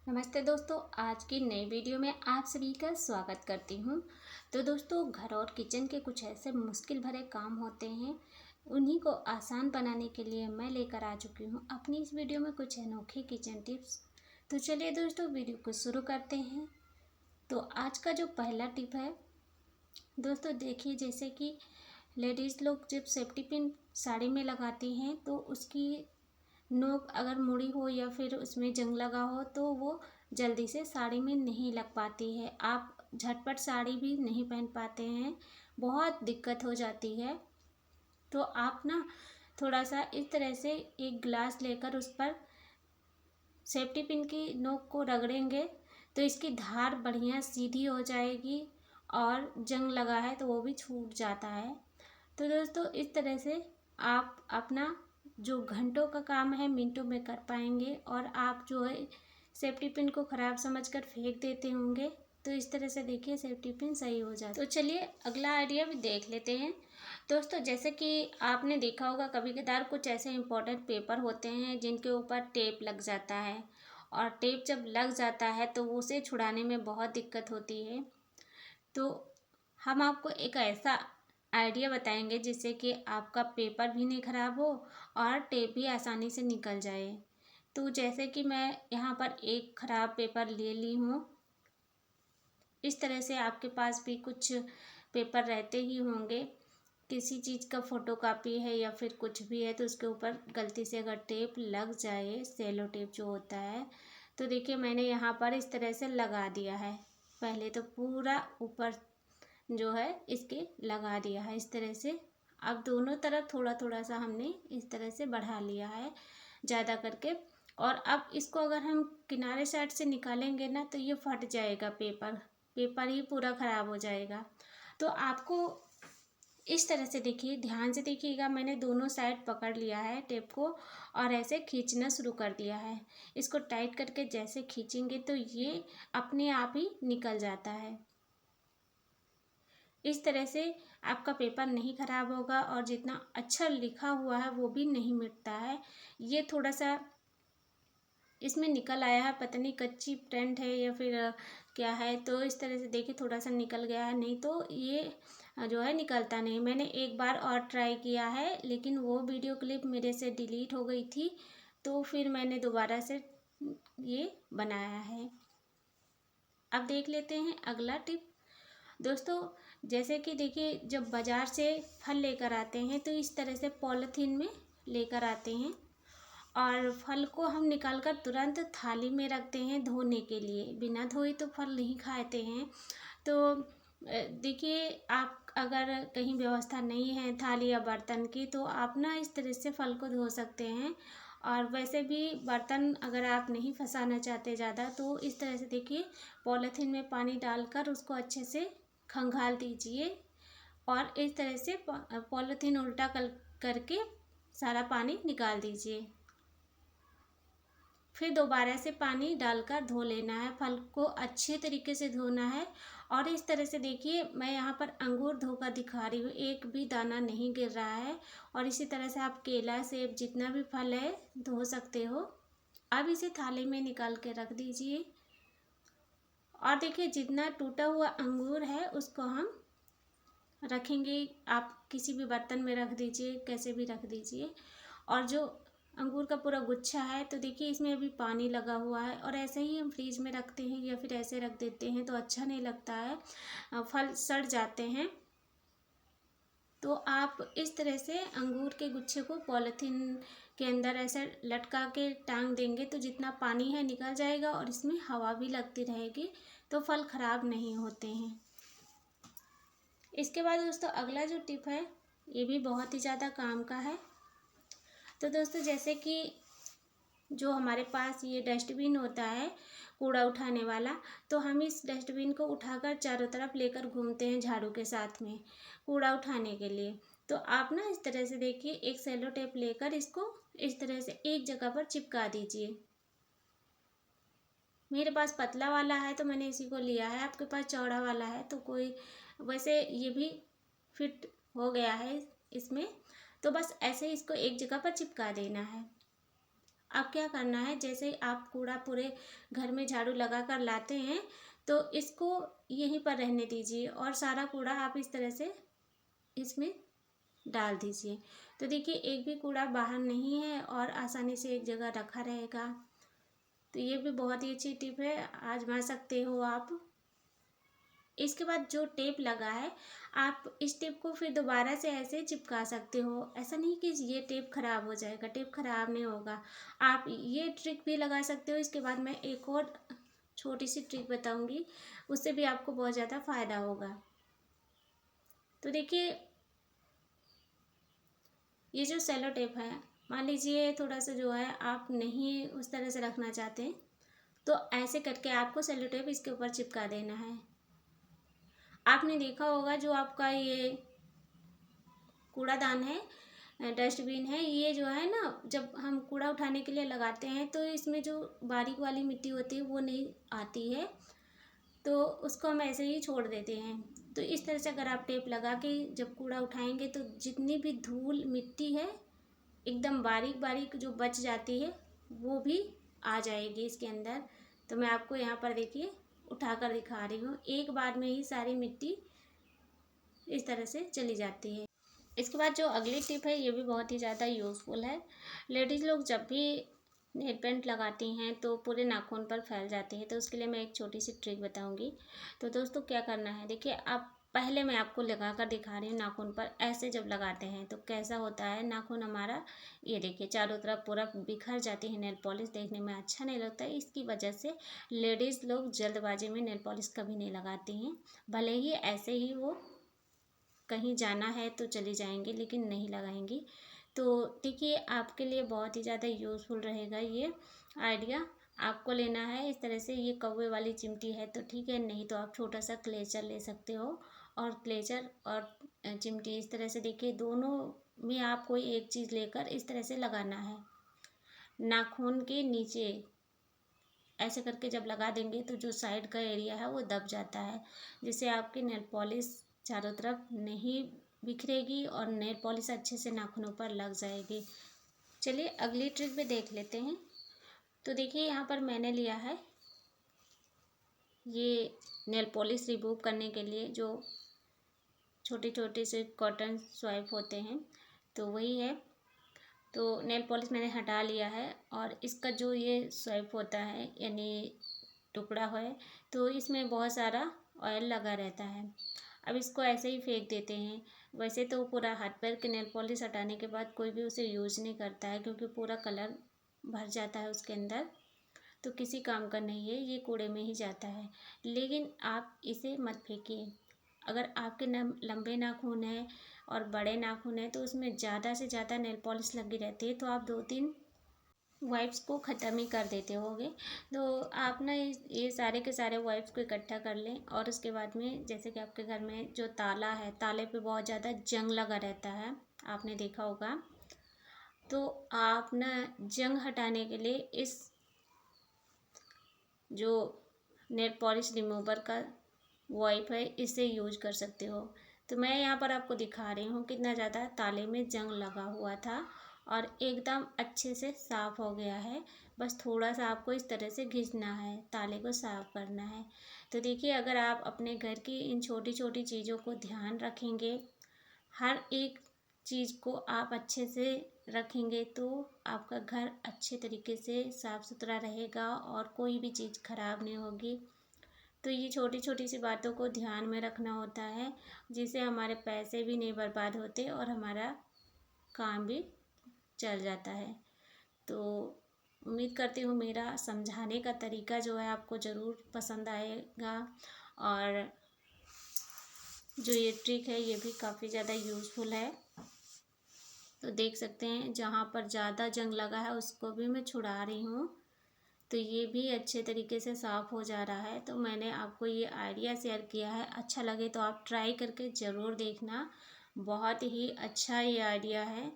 नमस्ते दोस्तों, आज की नई वीडियो में आप सभी का स्वागत करती हूँ। तो दोस्तों, घर और किचन के कुछ ऐसे मुश्किल भरे काम होते हैं, उन्हीं को आसान बनाने के लिए मैं लेकर आ चुकी हूँ अपनी इस वीडियो में कुछ अनोखे किचन टिप्स। तो चलिए दोस्तों, वीडियो को शुरू करते हैं। तो आज का जो पहला टिप है दोस्तों, देखिए, जैसे कि लेडीज़ लोग जब सेफ्टी पिन साड़ी में लगाती हैं तो उसकी नोक अगर मुड़ी हो या फिर उसमें जंग लगा हो तो वो जल्दी से साड़ी में नहीं लग पाती है। आप झटपट साड़ी भी नहीं पहन पाते हैं, बहुत दिक्कत हो जाती है। तो आप ना थोड़ा सा इस तरह से एक ग्लास लेकर उस पर सेफ्टी पिन की नोक को रगड़ेंगे तो इसकी धार बढ़िया सीधी हो जाएगी और जंग लगा है तो वो भी छूट जाता है। तो दोस्तों, इस तरह से आप अपना जो घंटों का काम है मिनटों में कर पाएंगे। और आप जो है सेफ्टी पिन को ख़राब समझकर फेंक देते होंगे, तो इस तरह से देखिए सेफ्टी पिन सही हो जाता है। तो चलिए अगला आइडिया भी देख लेते हैं। दोस्तों, जैसे कि आपने देखा होगा कभी कदार कुछ ऐसे इम्पोर्टेंट पेपर होते हैं जिनके ऊपर टेप लग जाता है, और टेप जब लग जाता है तो उसे छुड़ाने में बहुत दिक्कत होती है। तो हम आपको एक ऐसा आइडिया बताएंगे जिससे कि आपका पेपर भी नहीं ख़राब हो और टेप भी आसानी से निकल जाए। तो जैसे कि मैं यहाँ पर एक ख़राब पेपर ले ली हूँ, इस तरह से आपके पास भी कुछ पेपर रहते ही होंगे। किसी चीज़ का फोटोकॉपी है या फिर कुछ भी है तो उसके ऊपर गलती से अगर टेप लग जाए, सेलो टेप जो होता है, तो देखिए मैंने यहाँ पर इस तरह से लगा दिया है। पहले तो पूरा ऊपर जो है इसके लगा दिया है इस तरह से। अब दोनों तरफ थोड़ा थोड़ा सा हमने इस तरह से बढ़ा लिया है ज़्यादा करके। और अब इसको अगर हम किनारे साइड से निकालेंगे ना तो ये फट जाएगा, पेपर ही पूरा ख़राब हो जाएगा। तो आपको इस तरह से देखिए, ध्यान से देखिएगा, मैंने दोनों साइड पकड़ लिया है टेप को और ऐसे खींचना शुरू कर दिया है। इसको टाइट करके जैसे खींचेंगे तो ये अपने आप ही निकल जाता है। इस तरह से आपका पेपर नहीं ख़राब होगा और जितना अच्छा लिखा हुआ है वो भी नहीं मिटता है। ये थोड़ा सा इसमें निकल आया है, पता नहीं कच्ची प्रिंट है या फिर क्या है। तो इस तरह से देखिए थोड़ा सा निकल गया है, नहीं तो ये जो है निकलता नहीं। मैंने एक बार और ट्राई किया है लेकिन वो वीडियो क्लिप मेरे से डिलीट हो गई थी, तो फिर मैंने दोबारा से ये बनाया है। अब देख लेते हैं अगला टिप। दोस्तों, जैसे कि देखिए, जब बाज़ार से फल लेकर आते हैं तो इस तरह से पॉलीथीन में लेकर आते हैं और फल को हम निकाल कर तुरंत थाली में रखते हैं धोने के लिए। बिना धोए तो फल नहीं खाते हैं। तो देखिए, आप अगर कहीं व्यवस्था नहीं है थाली या बर्तन की तो आप ना इस तरह से फल को धो सकते हैं। और वैसे भी बर्तन अगर आप नहीं फंसाना चाहते ज़्यादा तो इस तरह से देखिए पॉलीथीन में पानी डालकर उसको अच्छे से खंगाल दीजिए और इस तरह से पॉलीथीन उल्टा करके सारा पानी निकाल दीजिए। फिर दोबारा से पानी डालकर धो लेना है, फल को अच्छे तरीके से धोना है। और इस तरह से देखिए, मैं यहाँ पर अंगूर धोकर दिखा रही हूँ, एक भी दाना नहीं गिर रहा है। और इसी तरह से आप केला, सेब, जितना भी फल है धो सकते हो। अब इसे थाली में निकाल के रख दीजिए। और देखिए, जितना टूटा हुआ अंगूर है उसको हम रखेंगे, आप किसी भी बर्तन में रख दीजिए, कैसे भी रख दीजिए। और जो अंगूर का पूरा गुच्छा है तो देखिए इसमें अभी पानी लगा हुआ है, और ऐसे ही हम फ्रीज में रखते हैं या फिर ऐसे रख देते हैं तो अच्छा नहीं लगता है, फल सड़ जाते हैं। तो आप इस तरह से अंगूर के गुच्छे को पॉलीथीन के अंदर ऐसे लटका के टांग देंगे तो जितना पानी है निकल जाएगा और इसमें हवा भी लगती रहेगी, तो फल ख़राब नहीं होते हैं। इसके बाद दोस्तों, अगला जो टिप है ये भी बहुत ही ज़्यादा काम का है। तो दोस्तों, जैसे कि जो हमारे पास ये डस्टबिन होता है कूड़ा उठाने वाला, तो हम इस डस्टबिन को उठाकर चारों तरफ लेकर घूमते हैं झाड़ू के साथ में कूड़ा उठाने के लिए। तो आप ना इस तरह से देखिए एक सेलो टेप लेकर इसको इस तरह से एक जगह पर चिपका दीजिए। मेरे पास पतला वाला है तो मैंने इसी को लिया है, आपके पास चौड़ा वाला है तो कोई, वैसे ये भी फिट हो गया है इसमें। तो बस ऐसे ही इसको एक जगह पर चिपका देना है। अब क्या करना है, जैसे आप कूड़ा पूरे घर में झाड़ू लगा कर लाते हैं तो इसको यहीं पर रहने दीजिए और सारा कूड़ा आप इस तरह से इसमें डाल दीजिए। तो देखिए एक भी कूड़ा बाहर नहीं है और आसानी से एक जगह रखा रहेगा। तो ये भी बहुत ही अच्छी टिप है, आजमा सकते हो आप। इसके बाद जो टेप लगा है आप इस टेप को फिर दोबारा से ऐसे चिपका सकते हो। ऐसा नहीं कि ये टेप खराब हो जाएगा, टेप खराब नहीं होगा। आप ये ट्रिक भी लगा सकते हो। इसके बाद मैं एक और छोटी सी ट्रिक बताऊंगी, उससे भी आपको बहुत ज़्यादा फायदा होगा। तो देखिए ये जो सेलो टेप है, मान लीजिए थोड़ा सा जो है आप नहीं उस तरह से रखना चाहते, तो ऐसे करके आपको सेलो टेप इसके ऊपर चिपका देना है। आपने देखा होगा जो आपका ये कूड़ादान है, डस्टबिन है, ये जो है ना, जब हम कूड़ा उठाने के लिए लगाते हैं तो इसमें जो बारीक वाली मिट्टी होती है वो नहीं आती है, तो उसको हम ऐसे ही छोड़ देते हैं। तो इस तरह से अगर आप टेप लगा के जब कूड़ा उठाएंगे तो जितनी भी धूल मिट्टी है एकदम बारीक बारीक जो बच जाती है वो भी आ जाएगी इसके अंदर। तो मैं आपको यहाँ पर देखिए उठा कर दिखा रही हूँ, एक बार में ही सारी मिट्टी इस तरह से चली जाती है। इसके बाद जो अगली टिप है ये भी बहुत ही ज़्यादा यूज़फुल है। लेडीज़ लोग जब भी नेल पेंट लगाती हैं तो पूरे नाखून पर फैल जाती है, तो उसके लिए मैं एक छोटी सी ट्रिक बताऊंगी। तो दोस्तों क्या करना है, देखिए आप पहले मैं आपको लगा कर दिखा रही हूँ नाखून पर। ऐसे जब लगाते हैं तो कैसा होता है नाखून हमारा, ये देखिए चारों तरफ पूरा बिखर जाती है नेल पॉलिश, देखने में अच्छा नहीं लगता है। इसकी वजह से लेडीज़ लोग जल्दबाजी में नेल पॉलिश कभी नहीं लगाती हैं, भले ही ऐसे ही वो कहीं जाना है तो चली जाएंगी लेकिन नहीं लगाएंगी। तो देखिए आपके लिए बहुत ही ज़्यादा यूज़फुल रहेगा ये आइडिया। आपको लेना है इस तरह से, ये कौवे वाली चिमटी है तो ठीक है, नहीं तो आप छोटा सा क्लेचर ले सकते हो। और क्लेचर और चिमटी इस तरह से देखिए दोनों में आप कोई एक चीज़ लेकर इस तरह से लगाना है नाखून के नीचे। ऐसे करके जब लगा देंगे तो जो साइड का एरिया है वो दब जाता है, जिससे आपकी नेल पॉलिश चारों तरफ नहीं बिखरेगी और नेल पॉलिश अच्छे से नाखूनों पर लग जाएगी। चलिए अगली ट्रिक भी देख लेते हैं। तो देखिए यहाँ पर मैंने लिया है ये नेल पॉलिश रिमूव करने के लिए जो छोटे छोटे से कॉटन स्वाइप होते हैं, तो वही है। तो नेल पॉलिश मैंने हटा लिया है और इसका जो ये स्वाइप होता है यानी टुकड़ा है, तो इसमें बहुत सारा ऑयल लगा रहता है। अब इसको ऐसे ही फेंक देते हैं। वैसे तो पूरा हाथ पैर के नेल पॉलिश हटाने के बाद कोई भी उसे यूज नहीं करता है क्योंकि पूरा कलर भर जाता है उसके अंदर, तो किसी काम का नहीं है, ये कूड़े में ही जाता है। लेकिन आप इसे मत फेंकिए। अगर आपके लंबे नाखून हैं और बड़े नाखून हैं तो उसमें ज़्यादा से ज़्यादा नेल पॉलिश लगी रहती है, तो आप 2-3 वाइप्स को ख़त्म ही कर देते होगे। तो आप ना ये सारे के सारे वाइप्स को इकट्ठा कर लें और उसके बाद में जैसे कि आपके घर में जो ताला है, ताले पे बहुत ज़्यादा जंग लगा रहता है, आपने देखा होगा। तो आप ना जंग हटाने के लिए इस जो नेल पॉलिश रिमूवर का वाइप है इसे यूज कर सकते हो। तो मैं यहाँ पर आपको दिखा रही हूँ कितना ज़्यादा ताले में जंग लगा हुआ था और एकदम अच्छे से साफ़ हो गया है। बस थोड़ा सा आपको इस तरह से घिसना है, ताले को साफ़ करना है। तो देखिए अगर आप अपने घर की इन छोटी छोटी चीज़ों को ध्यान रखेंगे, हर एक चीज़ को आप अच्छे से रखेंगे तो आपका घर अच्छे तरीके से साफ़ सुथरा रहेगा और कोई भी चीज़ ख़राब नहीं होगी। तो ये छोटी छोटी सी बातों को ध्यान में रखना होता है, जिससे हमारे पैसे भी नहीं बर्बाद होते और हमारा काम भी चल जाता है। तो उम्मीद करती हूँ मेरा समझाने का तरीका जो है आपको ज़रूर पसंद आएगा और जो ये ट्रिक है ये भी काफ़ी ज़्यादा यूज़फुल है। तो देख सकते हैं जहाँ पर ज़्यादा जंग लगा है उसको भी मैं छुड़ा रही हूँ, तो ये भी अच्छे तरीके से साफ़ हो जा रहा है। तो मैंने आपको ये आइडिया शेयर किया है, अच्छा लगे तो आप ट्राई करके ज़रूर देखना। बहुत ही अच्छा ये आइडिया है।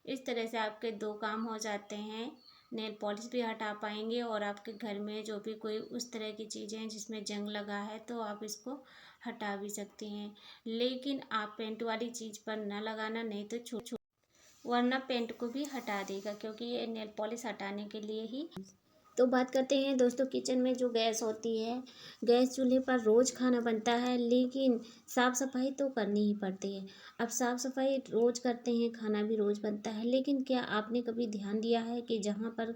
इस तरह से आपके 2 काम हो जाते हैं, नेल पॉलिश भी हटा पाएंगे और आपके घर में जो भी कोई उस तरह की चीज़ें हैं जिसमें जंग लगा है तो आप इसको हटा भी सकती हैं। लेकिन आप पेंट वाली चीज़ पर ना लगाना, नहीं तो वरना पेंट को भी हटा देगा, क्योंकि ये नेल पॉलिश हटाने के लिए ही। तो बात करते हैं दोस्तों किचन में जो गैस होती है, गैस चूल्हे पर रोज़ खाना बनता है, लेकिन साफ़ सफाई तो करनी ही पड़ती है। अब साफ़ सफाई रोज़ करते हैं, खाना भी रोज़ बनता है, लेकिन क्या आपने कभी ध्यान दिया है कि जहाँ पर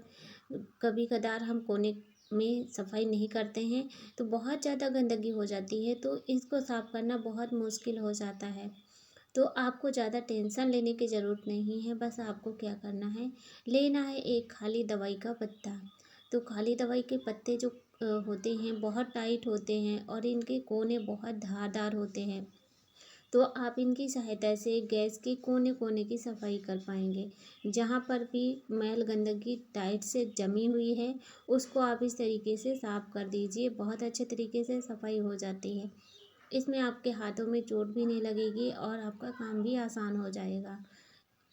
कभी कदार हम कोने में सफाई नहीं करते हैं तो बहुत ज़्यादा गंदगी हो जाती है, तो इसको साफ़ करना बहुत मुश्किल हो जाता है। तो आपको ज़्यादा टेंशन लेने की ज़रूरत नहीं है, बस आपको क्या करना है, लेना है एक खाली दवाई का पत्ता। तो खाली दवाई के पत्ते जो होते हैं बहुत टाइट होते हैं और इनके कोने बहुत धारदार होते हैं। तो आप इनकी सहायता से गैस के कोने कोने की सफाई कर पाएंगे। जहाँ पर भी मैल गंदगी टाइट से जमी हुई है उसको आप इस तरीके से साफ कर दीजिए, बहुत अच्छे तरीके से सफाई हो जाती है। इसमें आपके हाथों में चोट भी नहीं लगेगी और आपका काम भी आसान हो जाएगा।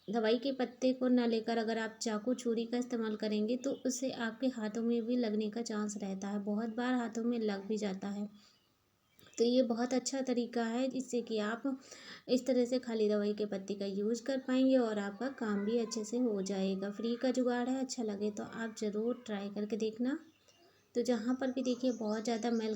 दवाई के पत्ते को ना लेकर अगर आप चाकू छुरी का इस्तेमाल करेंगे तो उससे आपके हाथों में भी लगने का चांस रहता है, बहुत बार हाथों में लग भी जाता है। तो ये बहुत अच्छा तरीका है जिससे कि आप इस तरह से खाली दवाई के पत्ते का यूज़ कर पाएंगे और आपका काम भी अच्छे से हो जाएगा। फ्री का जुगाड़ है, अच्छा लगे तो आप ज़रूर ट्राई करके देखना। तो जहाँ पर भी देखिए बहुत ज़्यादा मैल